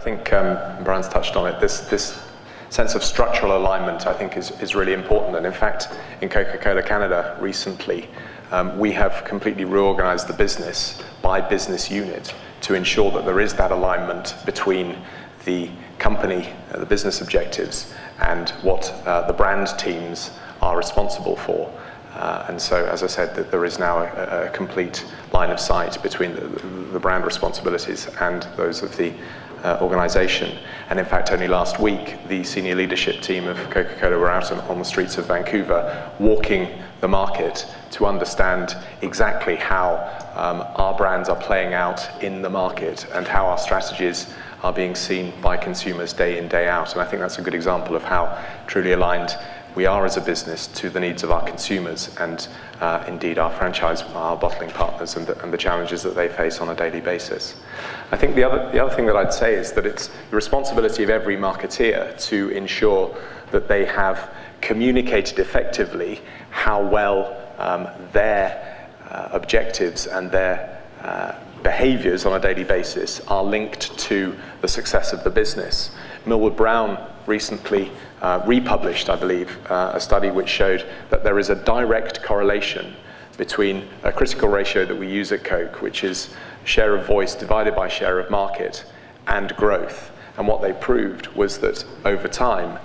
think Brian's touched on it. This sense of structural alignment, I think, is really important. And in fact, in Coca-Cola Canada recently, we have completely reorganized the business by business unit to ensure that there is that alignment between the company, the business objectives, and what the brand teams are responsible for. And so, as I said, that there is now a complete line of sight between the brand responsibilities and those of the organization. And in fact, only last week, the senior leadership team of Coca-Cola were out on the streets of Vancouver walking the market to understand exactly how our brands are playing out in the market and how our strategies are being seen by consumers day in, day out. And I think that's a good example of how truly aligned we are as a business to the needs of our consumers and indeed our franchise, our bottling partners, and the challenges that they face on a daily basis. I think the other thing that I'd say is that it's the responsibility of every marketeer to ensure that they have communicated effectively how well their objectives and their behaviors on a daily basis are linked to the success of the business. Millward Brown recently republished, I believe, a study which showed that there is a direct correlation between a critical ratio that we use at Coke, which is share of voice divided by share of market, and growth. And what they proved was that over time,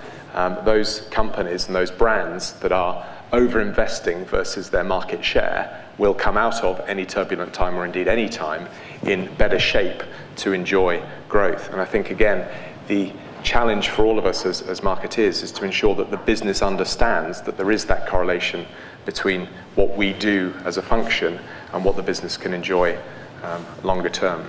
those companies and those brands that are over-investing versus their market share will come out of any turbulent time, or indeed any time, in better shape to enjoy growth. And I think, again, the challenge for all of us as marketeers is to ensure that the business understands that there is that correlation between what we do as a function and what the business can enjoy longer term.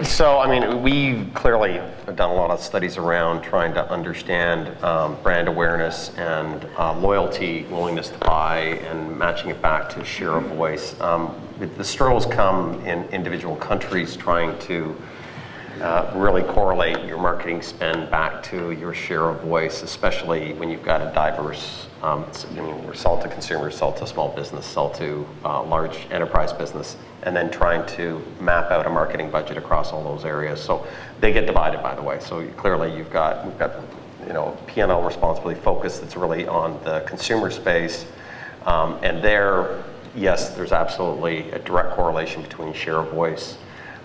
So, I mean, we clearly have done a lot of studies around trying to understand brand awareness and loyalty, willingness to buy, and matching it back to share of voice. The struggles come in individual countries trying to really correlate your marketing spend back to your share of voice, especially when you've got a diverse, we sell to consumers, sell to small business, sell to large enterprise business, and then trying to map out a marketing budget across all those areas. So they get divided, by the way. So clearly we've got P&L responsibility focus that's really on the consumer space, and there, yes, there's absolutely a direct correlation between share of voice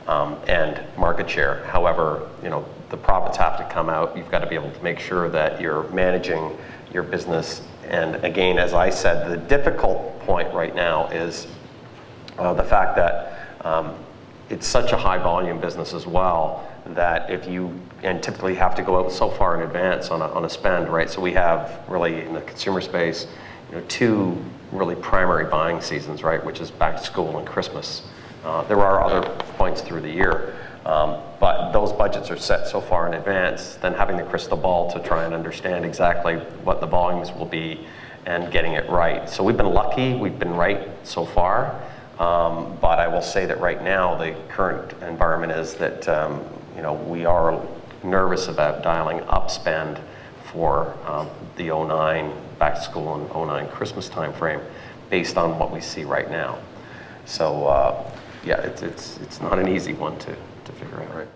and market share. However, the profits have to come out. You've got to be able to make sure that you're managing your business. And again, as I said, the difficult point right now is the fact that it's such a high volume business as well, that and typically have to go out so far in advance on a spend, right? So we have really, in the consumer space, two really primary buying seasons, right? Which is back to school and Christmas. There are other points through the year, but those budgets are set so far in advance, then having the crystal ball to try and understand exactly what the volumes will be and getting it right. So we've been lucky, we've been right so far, but I will say that right now the current environment is that we are nervous about dialing up spend for the 09 back to school and 09 Christmas timeframe based on what we see right now. So yeah, it's not an easy one to figure out. Right.